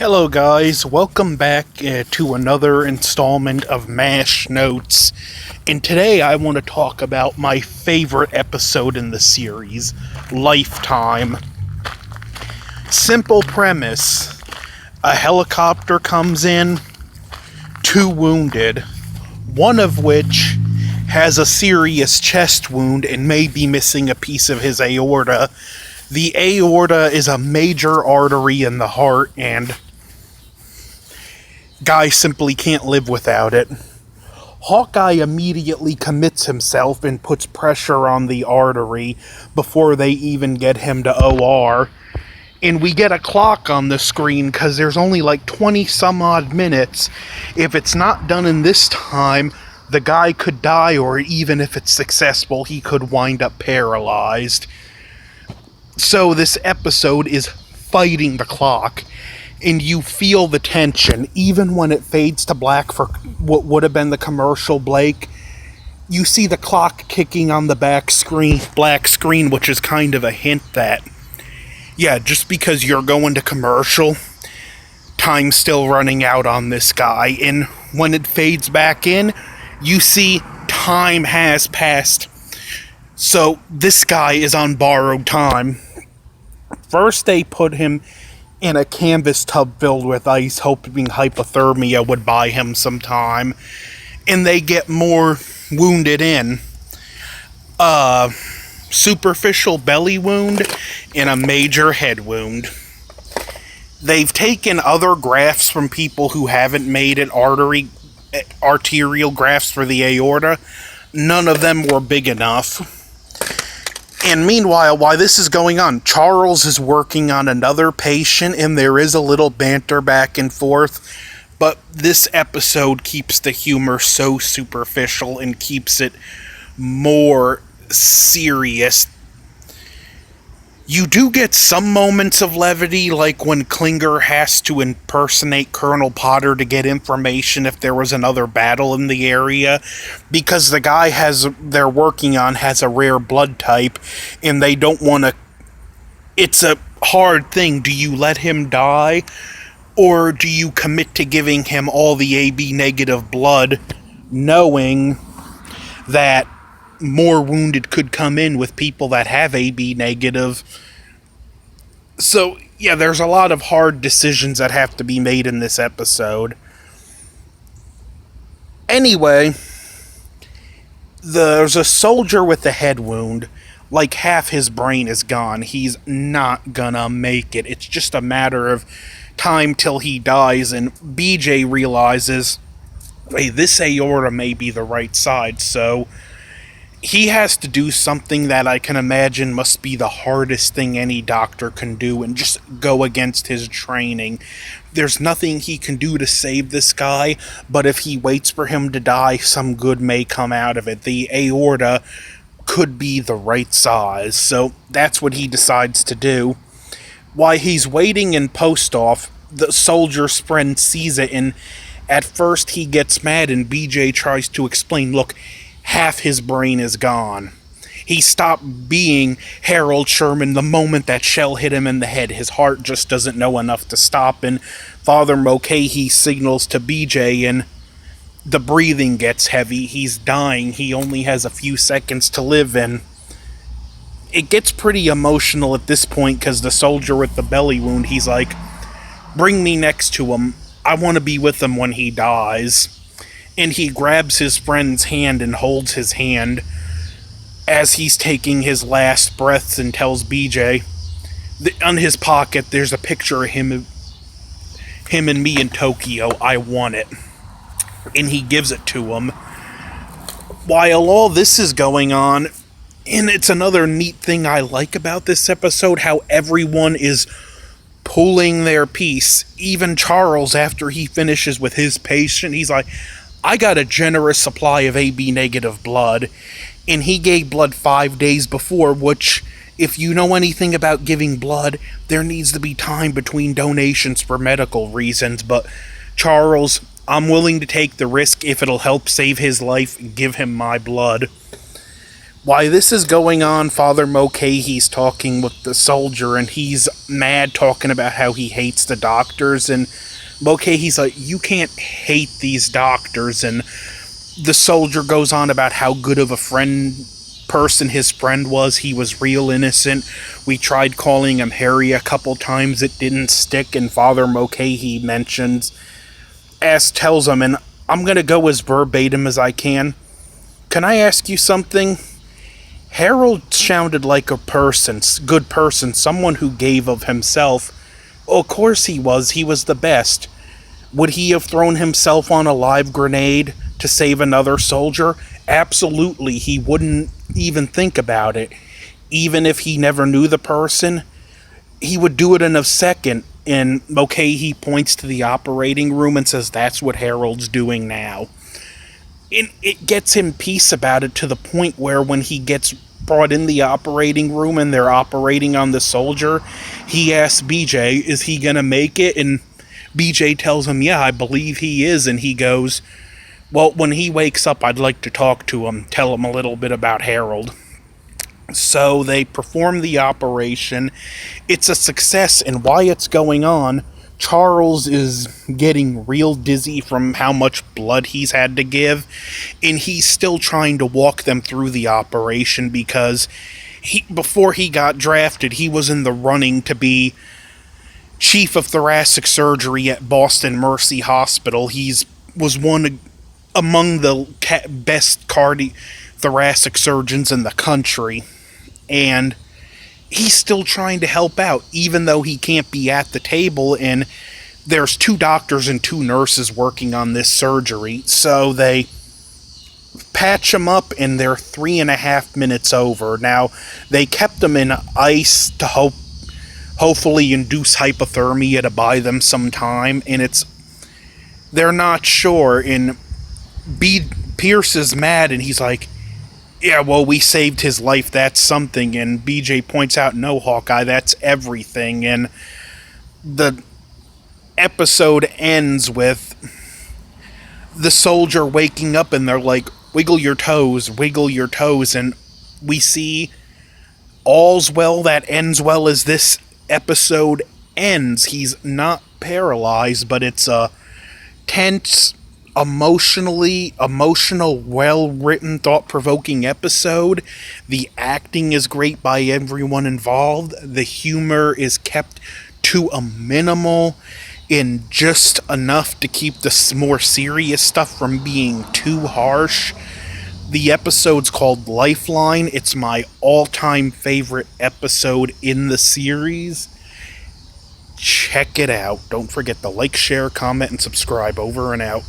Hello, guys. Welcome back to another installment of MASH Notes. And today I want to talk about my favorite episode in the series, Lifetime. Simple premise. A helicopter comes in, two wounded, one of which has a serious chest wound and may be missing a piece of his aorta. The aorta is a major artery in the heart, and Guy simply can't live without it. Hawkeye immediately commits himself and puts pressure on the artery before they even get him to OR. And we get a clock on the screen because there's only like 20 some odd minutes. If it's not done in this time, the guy could die, or even if it's successful, he could wind up paralyzed. So this episode is fighting the clock, and you feel the tension. Even when it fades to black for what would have been the commercial break, you see the clock kicking on the black screen, which is kind of a hint that, yeah, just because you're going to commercial, time's still running out on this guy. And when it fades back in, you see time has passed. So this guy is on borrowed time. First, they put him in a canvas tub filled with ice, hoping hypothermia would buy him some time. And they get more wounded in. Superficial belly wound and a major head wound. They've taken other grafts from people who haven't made it, arterial grafts for the aorta. None of them were big enough. And meanwhile, while this is going on, Charles is working on another patient, and there is a little banter back and forth. But this episode keeps the humor so superficial and keeps it more serious. You do get some moments of levity, like when Klinger has to impersonate Colonel Potter to get information if there was another battle in the area, because the guy they're working on has a rare blood type, and they don't want to. It's a hard thing. Do you let him die, or do you commit to giving him all the AB negative blood, knowing that more wounded could come in with people that have AB negative? So, yeah, there's a lot of hard decisions that have to be made in this episode. Anyway, there's a soldier with a head wound. Like, half his brain is gone. He's not gonna make it. It's just a matter of time till he dies, and BJ realizes, hey, this aorta may be the right side, so he has to do something that I can imagine must be the hardest thing any doctor can do, and just go against his training. There's nothing he can do to save this guy, but if he waits for him to die, some good may come out of it. The aorta could be the right size, so that's what he decides to do. While he's waiting in post-off, the soldier's friend sees it, and at first he gets mad, and BJ tries to explain, look, half his brain is gone. He stopped being Harold Sherman the moment that shell hit him in the head. His heart just doesn't know enough to stop, and Father Mulcahy signals to BJ, and the breathing gets heavy. He's dying. He only has a few seconds to live, and it gets pretty emotional at this point, because the soldier with the belly wound, he's like, bring me next to him. I want to be with him when he dies. And he grabs his friend's hand and holds his hand as he's taking his last breaths, and tells BJ, on his pocket, there's a picture of him and me in Tokyo. I want it. And he gives it to him. While all this is going on, and it's another neat thing I like about this episode, how everyone is pulling their piece. Even Charles, after he finishes with his patient, he's like, I got a generous supply of AB negative blood, and he gave blood 5 days before, which, if you know anything about giving blood, there needs to be time between donations for medical reasons. But Charles, I'm willing to take the risk if it'll help save his life. Give him my blood. While this is going on, Father Mulcahy's talking with the soldier, and he's mad, talking about how he hates the doctors, and Mulcahy's like, you can't hate these doctors, and the soldier goes on about how good of a person his friend was. He was real innocent. We tried calling him Harry a couple times, it didn't stick, and Father Mulcahy tells him, and I'm gonna go as verbatim as I can I ask you something? Harold sounded like a good person, someone who gave of himself. Oh, of course he was. He was the best. Would he have thrown himself on a live grenade to save another soldier? Absolutely. He wouldn't even think about it. Even if he never knew the person, he would do it in a second. And Mulcahy points to the operating room and says, that's what Harold's doing now. And it gets him peace about it, to the point where when he gets brought in the operating room and they're operating on the soldier, he asks BJ, is he gonna make it? And BJ tells him, yeah, I believe he is. And he goes, well, when he wakes up, I'd like to talk to him, tell him a little bit about Harold. So they perform the operation. It's a success, and while it's going on, Charles is getting real dizzy from how much blood he's had to give, and he's still trying to walk them through the operation because before he got drafted, he was in the running to be chief of thoracic surgery at Boston Mercy Hospital. Was one among the best thoracic surgeons in the country, and he's still trying to help out, even though he can't be at the table, and there's 2 doctors and 2 nurses working on this surgery. So they patch him up, and they're 3.5 minutes over. Now, they kept him in ice to hopefully induce hypothermia to buy them some time, and they're not sure, and Pierce is mad, and he's like, yeah, well, we saved his life, that's something. And BJ points out, no, Hawkeye, that's everything. And the episode ends with the soldier waking up, and they're like, wiggle your toes, wiggle your toes. And we see all's well that ends well as this episode ends. He's not paralyzed, but it's a tense, emotional, well-written, thought-provoking episode. The acting is great by everyone involved. The humor is kept to a minimal, and just enough to keep the more serious stuff from being too harsh. The episode's called Lifeline. It's my all-time favorite episode in the series. Check it out. Don't forget to like, share, comment, and subscribe. Over and out.